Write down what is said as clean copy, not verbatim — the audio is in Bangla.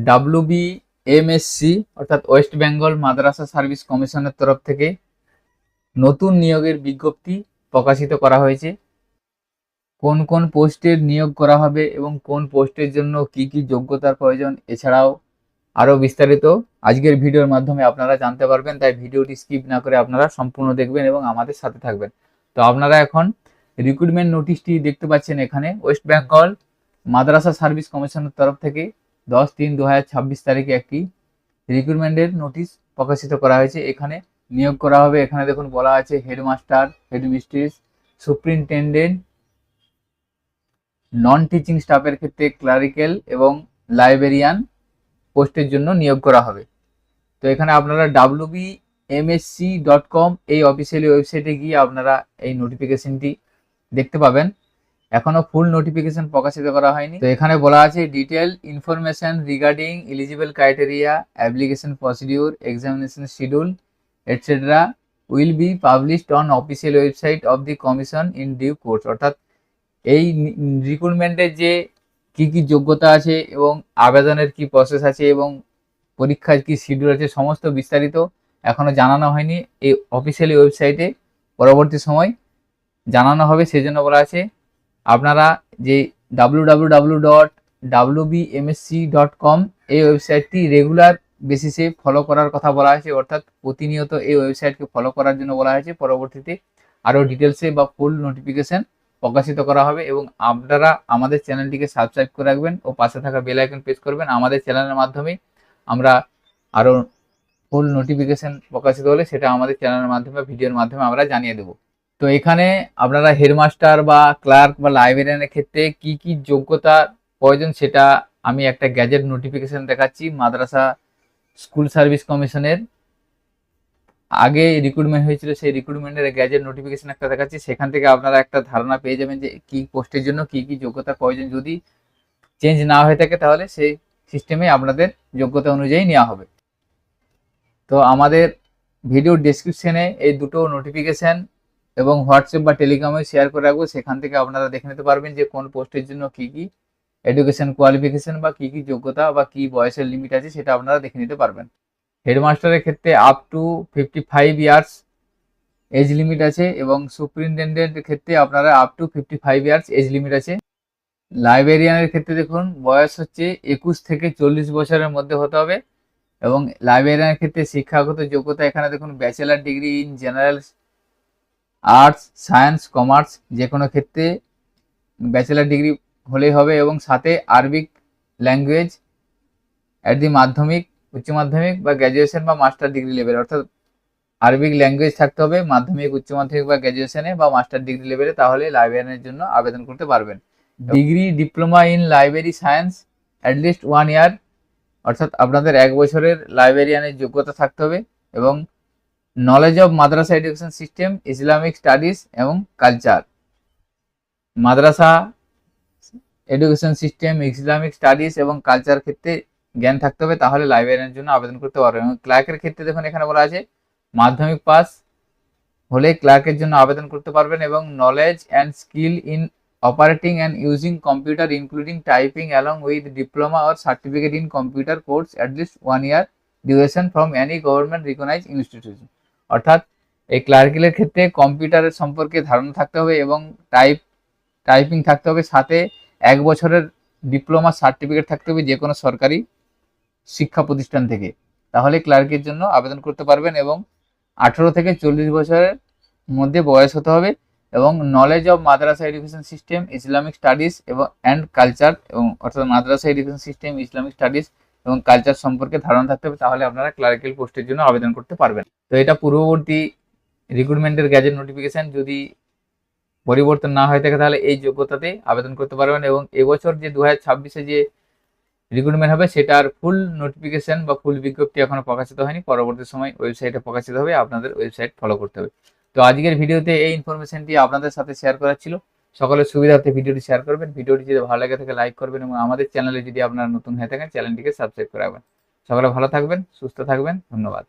WBMSC অর্থাৎ ওয়েস্ট বেঙ্গল মাদ্রাসা সার্ভিস কমিশনের তরফ থেকে নতুন নিয়োগের বিজ্ঞপ্তি প্রকাশিত করা হয়েছে। কোন কোন পোস্টের নিয়োগ করা হবে এবং কোন পোস্টের জন্য কি কি যোগ্যতার প্রয়োজন, এছাড়াও আরও বিস্তারিত আজকের ভিডিওর মাধ্যমে আপনারা জানতে পারবেন। তাই ভিডিওটি স্কিপ না করে আপনারা সম্পূর্ণ দেখবেন এবং আমাদের সাথে থাকবেন। তো আপনারা এখন রিক্রুটমেন্ট নোটিশটি দেখতে পাচ্ছেন। এখানে ওয়েস্ট বেঙ্গল মাদ্রাসা সার্ভিস কমিশনের তরফ থেকে 10/3/2026 তারিখে একটি রিক্রুটমেন্টের নোটিশ প্রকাশিত করা হয়েছে। এখানে নিয়োগ করা হবে। এখানে দেখুন বলা আছে headmaster, headmistress, superintendent, non teaching স্টাফের ক্ষেত্রে ক্লারিক্যাল এবং লাইব্রেরিয়ান পোস্টের জন্য নিয়োগ করা হবে। তো এখানে আপনারা wbmsc.com এই অফিসিয়ালি ওয়েবসাইটে গিয়ে আপনারা এই নোটিফিকেশনটি দেখতে পাবেন। এখনো ফুল নোটিফিকেশন প্রকাশিত করা হয়নি। তো এখানে বলা আছে detail information regarding eligible criteria, application procedure, examination schedule etcetera will be published on official website of the commission in due course. অর্থাৎ এই রিক্রুটমেন্টের যে কি কি যোগ্যতা আছে এবং আবেদনের কি প্রসেস আছে এবং পরীক্ষার কি শিডিউল আছে, সমস্ত বিস্তারিত এখনো জানানো হয়নি। এই অফিসিয়ালি ওয়েবসাইটে পরবর্তী সময় জানানো হবে। সেজন্য বলা আছে আপনারা যে www.wbmsc.com এই ওয়েবসাইটটি রেগুলার বেসিসে ফলো করার কথা বলা হয়েছে। অর্থাৎ প্রতিনিয়ত এই ওয়েবসাইটকে ফলো করার জন্য বলা হয়েছে। পরবর্তীতে আরও ডিটেলসে বা ফুল নোটিফিকেশন প্রকাশিত করা হবে এবং আপনারা আমাদের চ্যানেলটিকে সাবস্ক্রাইব করে রাখবেন ও পাশে থাকা বেল আইকন প্রেস করবেন। আমাদের চ্যানেলের মাধ্যমে আমরা আরও ফুল নোটিফিকেশন প্রকাশিত হলে সেটা আমাদের চ্যানেলের মাধ্যমে ভিডিওর মাধ্যমে আমরা জানিয়ে দেবো। তো এখানে আপনারা হেডমাস্টার বা ক্লার্ক বা লাইব্রেরিয়ানের ক্ষেত্রে কি কি যোগ্যতা প্রয়োজন সেটা আমি একটা গ্যাজেট নোটিফিকেশন দেখাচ্ছি। মাদ্রাসা স্কুল সার্ভিস কমিশনের আগে রিক্রুটমেন্ট হয়েছিল, সেই রিক্রুটমেন্টের গ্যাজেট নোটিফিকেশন একটা দেখাচ্ছি। সেখান থেকে আপনারা একটা ধারণা পেয়ে যাবেন যে কি পোস্টের জন্য কি কি যোগ্যতার প্রয়োজন। যদি চেঞ্জ না হয়ে থাকে তাহলে সেই সিস্টেমে আপনাদের যোগ্যতা অনুযায়ী নেওয়া হবে। তো আমাদের ভিডিও ডেসক্রিপশনে এই দুটো নোটিফিকেশন এবং হোয়াটসঅ্যাপ বা টেলিগ্রামে শেয়ার করে রাখবো। সেখান থেকে আপনারা দেখে নিতে পারবেন যে কোন পোস্টের জন্য কি কি এডুকেশন কোয়ালিফিকেশন বা কি কি যোগ্যতা বা কি বয়সের লিমিট আছে সেটা আপনারা দেখে নিতে পারবেন। হেডমাস্টারের ক্ষেত্রে up to 55 years age limit আছে এবং সুপ্রিনটেন্ডেন্টের ক্ষেত্রে আপনারা up to 55 years age limit আছে। লাইব্রেরিয়ানের ক্ষেত্রে দেখুন বয়স হচ্ছে 21 থেকে 40 বছরের মধ্যে হতে হবে এবং লাইব্রেরিয়ানের ক্ষেত্রে শিক্ষাগত যোগ্যতা এখানে দেখুন bachelor degree in general arts, science, commerce যে কোনো ক্ষেত্রে ব্যাচেলার ডিগ্রি হলেই হবে এবং সাথে আরবিক ল্যাঙ্গুয়েজ অ্যাট দি মাধ্যমিক, উচ্চ মাধ্যমিক বা গ্র্যাজুয়েশন বা মাস্টার ডিগ্রি লেভেল। অর্থাৎ আরবিক ল্যাঙ্গুয়েজ থাকতে হবে মাধ্যমিক, উচ্চ মাধ্যমিক বা গ্র্যাজুয়েশনে বা মাস্টার ডিগ্রি লেভেলে, তাহলে লাইব্রেরিয়ানের জন্য আবেদন করতে পারবেন। Degree diploma in library science at least 1 ইয়ার, অর্থাৎ আপনাদের 1 বছরের লাইব্রেরিয়ানের যোগ্যতা থাকতে হবে এবং knowledge of Madrasa education system, Islamic studies এবং কালচার। মাদ্রাসা এডুকেশন সিস্টেম, ইসলামিক স্টাডিজ এবং কালচার ক্ষেত্রে জ্ঞান থাকতে হবে, তাহলে লাইব্রেরিয়ানের জন্য আবেদন করতে পারবেন। এবং ক্লার্কের ক্ষেত্রে দেখুন এখানে বলা আছে মাধ্যমিক পাস হলে ক্লার্কের জন্য আবেদন করতে পারবেন এবং knowledge and skill in operating and using computer including typing along with diploma or certificate in computer course at least 1 year duration from any government recognise institution. অর্থাৎ এই ক্লার্কের ক্ষেত্রে কম্পিউটারের সম্পর্কে ধারণা থাকতে হবে এবং টাইপিং থাকতে হবে, সাথে 1 বছরের ডিপ্লোমা সার্টিফিকেট থাকতে হবে যে কোনো সরকারি শিক্ষা প্রতিষ্ঠান থেকে, তাহলে ক্লার্কের জন্য আবেদন করতে পারবেন। এবং 18 থেকে 40 বছরের মধ্যে বয়স হতে হবে এবং knowledge of Madrasa education system, Islamic studies এবং অ্যান্ড কালচার, এবং অর্থাৎ মাদ্রাসা এডুকেশন সিস্টেম, ইসলামিক স্টাডিজ এবং কালচার সম্পর্কে ধারণা থাকতে হবে, তাহলে আপনারা ক্লারিক্যাল পোস্টের জন্য আবেদন করতে পারবেন। তো এটা পূর্ববর্তী রিক্রুটমেন্টের গ্যাজেট নোটিফিকেশন। যদি পরিবর্তন না হয়ে থাকে তাহলে এই যোগ্যতাতে আবেদন করতে পারবেন। এবং এবছর যে 2026-এ যে রিক্রুটমেন্ট হবে সেটার ফুল নোটিফিকেশন বা ফুল বিজ্ঞপ্তি এখনো প্রকাশিত হয়নি। পরবর্তী সময় ওয়েবসাইটে প্রকাশিত হবে, আপনাদের ওয়েবসাইট ফলো করতে হবে। তো আজকের ভিডিওতে এই ইনফরমেশনটি আপনাদের সাথে শেয়ার করার ছিল। সকলের সুবিধার্থে ভিডিওটি শেয়ার করবেন। ভিডিওটি যদি ভালো লাগে থাকে লাইক করবেন এবং আমাদের চ্যানেলে যদি আপনারা নতুন হয়ে থাকেন চ্যানেলটিকে সাবস্ক্রাইব করে রাখবেন। সকলে ভালো থাকবেন, সুস্থ থাকবেন, ধন্যবাদ।